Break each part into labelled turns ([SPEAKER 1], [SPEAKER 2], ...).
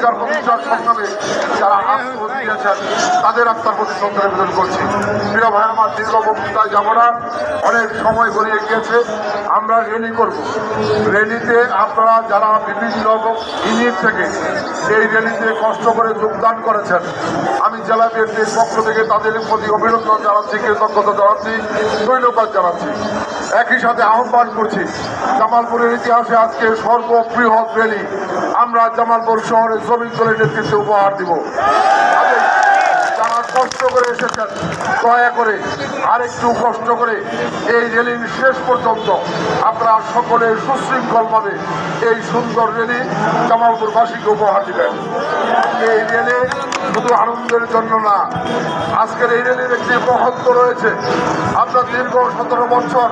[SPEAKER 1] অধিকার প্রতিষ্ঠার সংগ্রামে যারা আত্মহত্যা দিয়েছেন তাদের আত্মার প্রতি শ্রদ্ধা নিবেদন করছি। প্রিয় ভাই আমার, দীর্ঘ বক্তৃতায় যাব না, অনেক সময় গড়িয়ে গিয়েছে। আমরা র্যালি করব। র্যালিতে আপনারা যারা বিভিন্ন ইউনিট থেকে এই র্যালিতে কষ্ট করে যোগদান করেছেন, আমি জেলা বিএনপির পক্ষ থেকে তাদের প্রতি অভিনন্দন জানাচ্ছি, কৃতজ্ঞতা জানাচ্ছি, ধন্যবাদ জানাচ্ছি। একই সাথে আহ্বান করছি, জামালপুরের ইতিহাসে আজকে সর্ববৃহৎ র্যালি আমরা জামালপুর শহরে শ্রমিক দলের নেতৃত্বে উপহার দিব। যারা কষ্ট করে এসেছেন, দয়া করে আরেকটু কষ্ট করে এই র্যালির শেষ পর্যন্ত আপনারা সকলে সুশৃঙ্খলভাবে এই সুন্দর র্যালি জামালপুরবাসীকে উপহার দিবেন। এই র্যালি শুধু আনন্দের জন্য না, আজকের এই র্যালির একটি মহত্ব রয়েছে। আমরা দীর্ঘ 17 বছর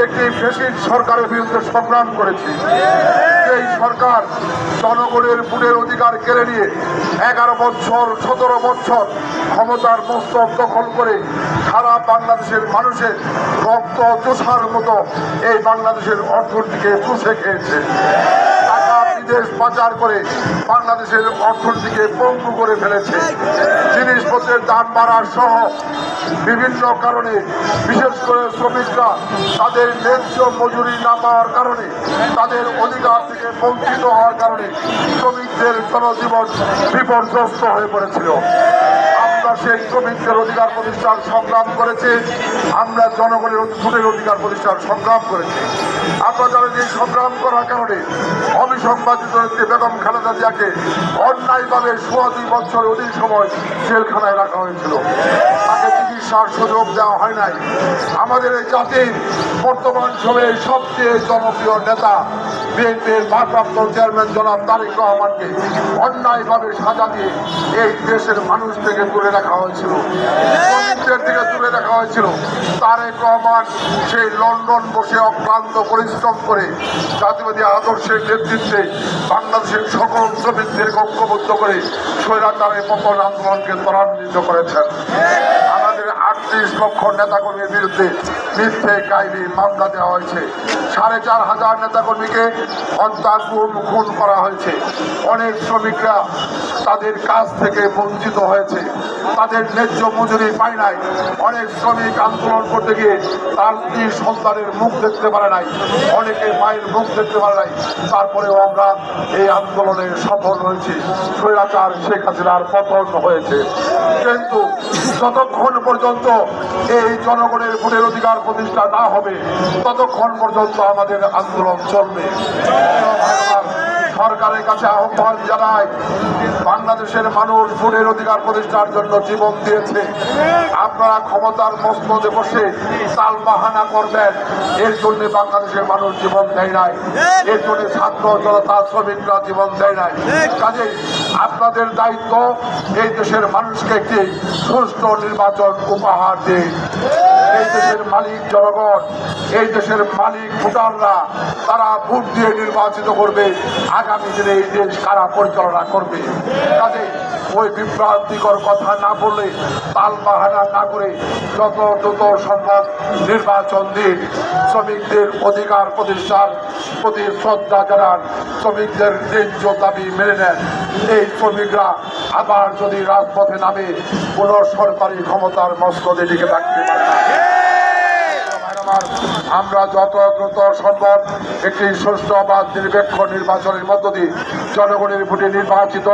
[SPEAKER 1] একটি ফ্যাসিস্ট সরকারের বিরুদ্ধে সংগ্রাম করেছি। এই সরকার জনগণের ভোটের অধিকার কেড়ে নিয়ে 11 বছর 17 বছর ক্ষমতার মস্তক দখল করে সারা বাংলাদেশের মানুষের রক্ত চোষার মতো এই বাংলাদেশের অর্থনীতিকে চুষে খেয়েছে। টাকা বিদেশ পাচার করে বাংলাদেশের অর্থনীতিকে পঙ্গু করে ফেলেছে। জিনিসপত্রের দাম বাড়ার সহ বিভিন্ন কারণে, বিশেষ করে শ্রমিকরা তাদের ন্যায্য মজুরি না পাওয়ার কারণে, তাদের অধিকার থেকে বঞ্চিত হওয়ার কারণে শ্রমিকদের জনজীবন বিপর্যস্ত হয়ে পড়েছিল। আমরা সেই শ্রমিকদের অধিকার প্রতিষ্ঠার সংগ্রাম করেছি, আমরা জনগণের ভোটের অধিকার প্রতিষ্ঠার সংগ্রাম করেছি। আপনারা জানেন যে সংগ্রাম করার কারণে অবিসংবাদিত নেত্রী বেগম খালেদা জিয়াকে অন্যায়ভাবে 2.5 বছর অধিক সময় জেলখানায় রাখা হয়েছিল। তাকে চিকিৎসার সুযোগ দেওয়া হয় নাই। আমাদের এই জাতির বর্তমান সময়ে সবচেয়ে জনপ্রিয় নেতা বিএনপির ভারপ্রাপ্ত চেয়ারম্যান জনাব তারেক রহমানকে অন্যায়ভাবে সাজা দিয়ে এই দেশের মানুষ থেকে তুলে রাখা হয়েছিল, শ্রমিকদের থেকে তুলে রাখা হয়েছিল। তারেক রহমান সেই লন্ডন বসে অক্লান্ত পরিশ্রম করে জাতীয়বাদী আদর্শের নেতৃত্বে বাংলাদেশের সকল শ্রমিকদেরকে ঐক্যবদ্ধ করে স্বৈরাচারের পতন আন্দোলনকে ত্বরান্বিত করেছেন। আমাদের 38 লক্ষ নেতাকর্মীর বিরুদ্ধে মিথ্যে কাহিনী মামলা দেওয়া হয়েছে। 4,500 নেতাকর্মীকে হত্যা খুন করা হয়েছে। অনেক শ্রমিকরা তাদের কাজ থেকে বঞ্চিত হয়েছে, তাদের ন্যায্য মজুরি পায় নাই। অনেক শ্রমিক আন্দোলন করতে গিয়ে তার সন্তানের মুখ দেখতে পারে নাই, অনেকে মায়ের মুখ দেখতে পারে নাই। তারপরেও আমরা এই আন্দোলনে সফল হয়েছি। স্বৈরাচার শেখ হাসিনার পতন হয়েছে। কিন্তু যতক্ষণ পর্যন্ত এই জনগণের ভোটের অধিকার প্রতিষ্ঠা না হবে, ততক্ষণ পর্যন্ত আমাদের আন্দোলন চলবে। সরকারের কাছে আহ্বান জানাই, বাংলাদেশের মানুষ ভোটের অধিকার প্রতিষ্ঠার জন্য জীবন দিয়েছে। আপনারা ক্ষমতার মসনদে বসে তাল বাহানা করবেন, এর জন্য বাংলাদেশের মানুষ জীবন দেয় নাই, এর জন্য ছাত্র জনতা শ্রমিকরা জীবন দেয় নাই। কাজে আপনাদের দায়িত্ব এই দেশের মানুষকে একটি সুষ্ঠু নির্বাচন উপহার দিন। এই দেশের মালিক জনগণ, এই দেশের মালিক ভোটাররা, তারা ভোট দিয়ে নির্বাচিত করবে আগামী দিনে এই দেশ কারা পরিচালনা করবে। কাজে ওই বিভ্রান্তিকর কথা না বললে, তাল বাহানা না করে যত দ্রুত সম্ভব নির্বাচন দিন। শ্রমিকদের অধিকার প্রতিষ্ঠার প্রতি শ্রদ্ধা জানান, শ্রমিকদের ন্যায্য দাবি মেনে নেন। এই শ্রমিকরা আবার যদি রাজপথে নামে, কোন সরকারি ক্ষমতার মসনদে টিকে থাকতে পারে না। আমরা যত দ্রুত সম্ভব একটি সুষ্ঠু বা নিরপেক্ষ নির্বাচনের মধ্য দিয়ে জনগণের ভোটে নির্বাচিত,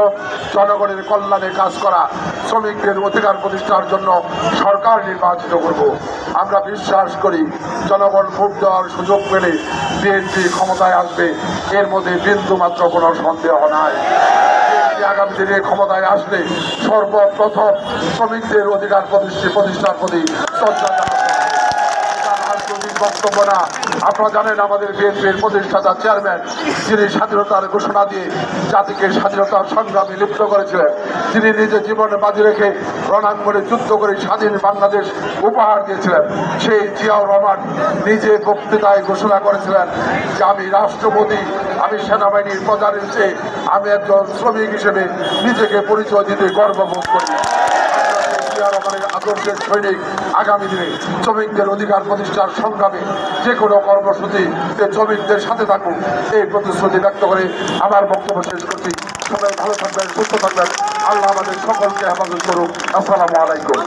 [SPEAKER 1] জনগণের কল্যাণে কাজ করা, শ্রমিকদের অধিকার প্রতিষ্ঠার জন্য সরকার নির্বাচিত করব। আমরা বিশ্বাস করি জনগণ ভোট দেওয়ার সুযোগ পেলে বিএনপি ক্ষমতায় আসবে, এর মধ্যে বিন্দু মাত্র কোনো সন্দেহ নাই। আগামী দিনে ক্ষমতায় আসলে সর্বপ্রথম শ্রমিকদের অধিকার প্রতিষ্ঠার প্রতি শ্রদ্ধা জানাবো। বক্তব্য না, আপনারা জানেন আমাদের বিএনপির প্রতিষ্ঠাতা চেয়ারম্যান, যিনি স্বাধীনতার ঘোষণা দিয়ে জাতিকে স্বাধীনতার সংগ্রামে লিপ্ত করেছিলেন, তিনি নিজের জীবনে বাজি রেখে রণাঙ্গনে যুদ্ধ করে স্বাধীন বাংলাদেশ উপহার দিয়েছিলেন। সেই জিয়াউর রহমান নিজে বক্তৃতায় ঘোষণা করেছিলেন যে আমি রাষ্ট্রপতি, আমি সেনাবাহিনীর প্রধানের চেয়ে আমি একজন শ্রমিক হিসেবে নিজেকে পরিচয় দিতে গর্ববোধ করি। আদর্শের সৈনিক আগামী দিনে শ্রমিকদের অধিকার প্রতিষ্ঠার সংগ্রামে যে কোনো কর্মসূচিতে শ্রমিকদের সাথে থাকুন, এই প্রতিশ্রুতি ব্যক্ত করে আমার বক্তব্য শেষ করছি। সবাই ভালো থাকবেন, সুস্থ থাকবেন। আল্লাহ আমাদের সকলকে হেফাজত করুক। আসসালামু আলাইকুম।